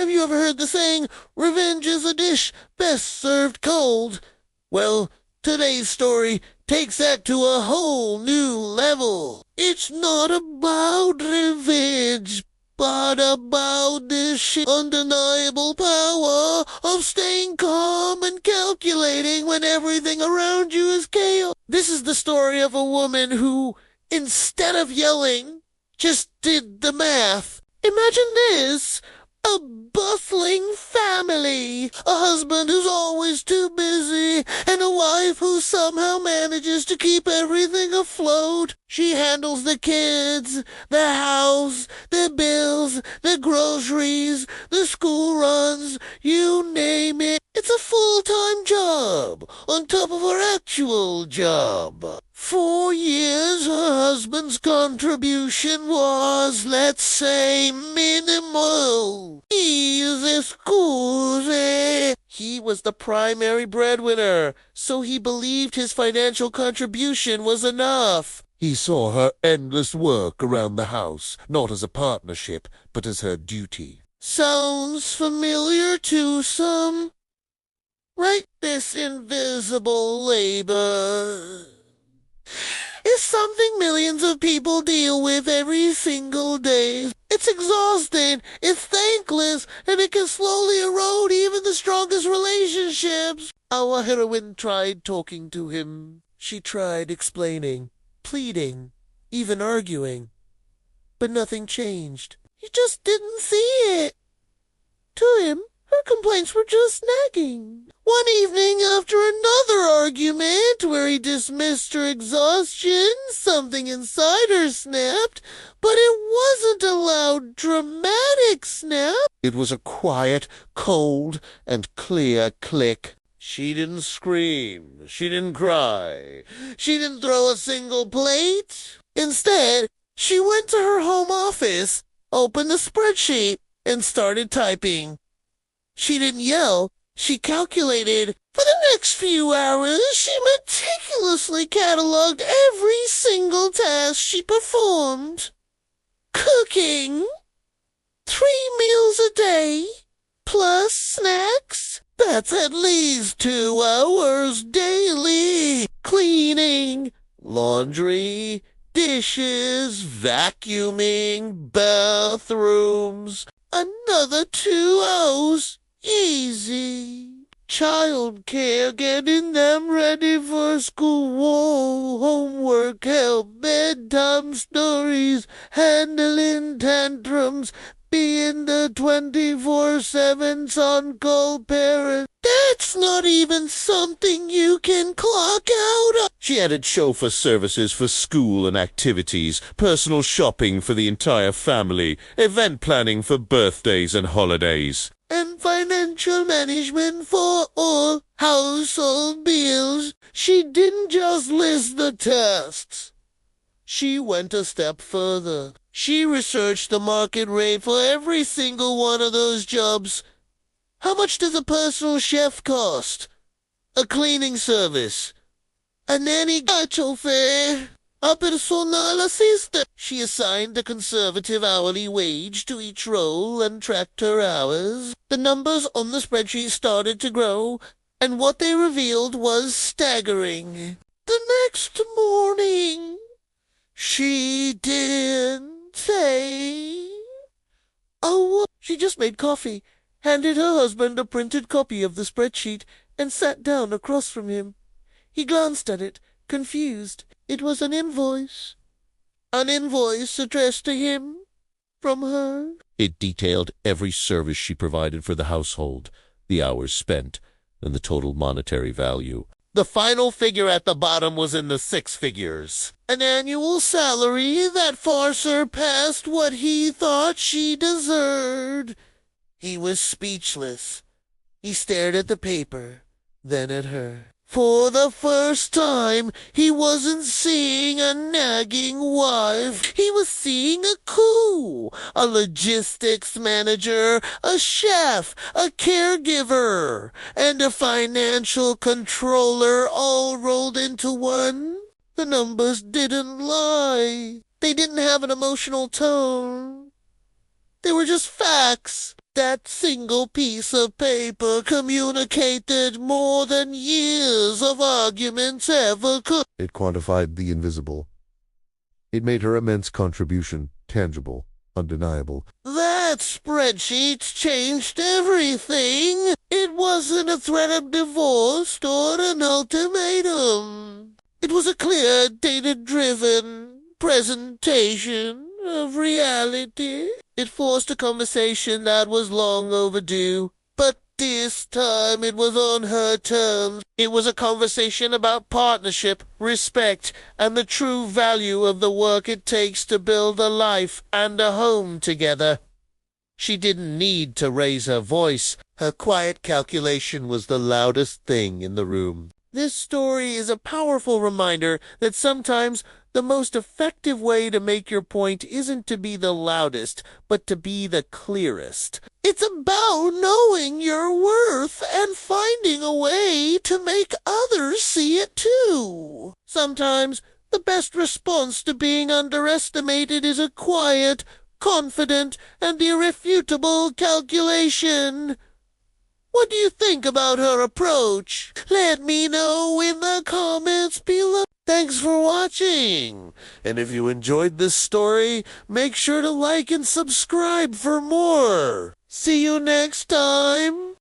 Have you ever heard the saying, revenge is a dish best served cold? Well, today's story takes that to a whole new level. It's not about revenge, but about the undeniable power of staying calm and calculating when everything around you is chaos. This is the story of a woman who, instead of yelling, just did the math. Imagine this. A bustling family, a husband who's always too busy, and a wife who somehow manages to keep everything afloat. She handles the kids, the house, the bills, the groceries, the school runs, you name it. It's a full-time job, on top of her actual job. 4 years, her husband's contribution was, let's say, minimal. He was the primary breadwinner, so he believed his financial contribution was enough. He saw her endless work around the house, not as a partnership, but as her duty. Sounds familiar to some? Right, this invisible labor is something millions of people deal with every single day. It's exhausting, it's thankless, and it can slowly erode even the strongest relationships. Our heroine tried talking to him. She tried explaining, pleading, even arguing. But nothing changed. He just didn't see it. To him, her complaints were just nagging. One evening, after another argument where he dismissed her exhaustion, something inside her snapped, but it wasn't a loud, dramatic snap. It was a quiet, cold, and clear click. She didn't scream. She didn't cry. She didn't throw a single plate. Instead, she went to her home office, opened the spreadsheet, and started typing. She didn't yell. She calculated. For the next few hours, she meticulously cataloged every single task she performed. Cooking. 3 meals a day, plus snacks. That's at least 2 hours daily. Cleaning, laundry, dishes, vacuuming, bathrooms. Another 2 hours. Easy. Child care, getting them ready for school, homework help, bedtime stories, handling tantrums, being the 24/7 on-call parent. That's not even something you can clock out of. She added chauffeur services for school and activities, personal shopping for the entire family, event planning for birthdays and holidays, and financial management for all household bills. She didn't just list the tasks. She went a step further. She researched the market rate for every single one of those jobs. How much does a personal chef cost? A cleaning service? A nanny? A chauffeur? A personal assistant? She assigned a conservative hourly wage to each role and tracked her hours. The numbers on the spreadsheet started to grow, and what they revealed was staggering. The next morning, she didn't say a. She just made coffee, handed her husband a printed copy of the spreadsheet, and sat down across from him. He glanced at it, confused. It was an invoice. An invoice addressed to him from her. It detailed every service she provided for the household, the hours spent, and the total monetary value. The final figure at the bottom was in the 6 figures. An annual salary that far surpassed what he thought she deserved. He was speechless. He stared at the paper, then at her. For the first time, he wasn't seeing a nagging wife. He was seeing a coup, a logistics manager, a chef, a caregiver, and a financial controller all rolled into one. The numbers didn't lie. They didn't have an emotional tone. They were just facts. That single piece of paper communicated more than years of arguments ever could. It quantified the invisible. It made her immense contribution tangible, undeniable. That spreadsheet changed everything. It wasn't a threat of divorce or an ultimatum. It was a clear, data-driven presentation of reality. It forced a conversation that was long overdue, but this time it was on her terms. It was a conversation about partnership, respect, and the true value of the work it takes to build a life and a home together. She didn't need to raise her voice. Her quiet calculation was the loudest thing in the room. This story is a powerful reminder that sometimes the most effective way to make your point isn't to be the loudest, but to be the clearest. It's about knowing your worth and finding a way to make others see it too. Sometimes the best response to being underestimated is a quiet, confident, and irrefutable calculation. What do you think about her approach? Let me know in the comments below. Thanks for watching. And if you enjoyed this story, make sure to like and subscribe for more. See you next time.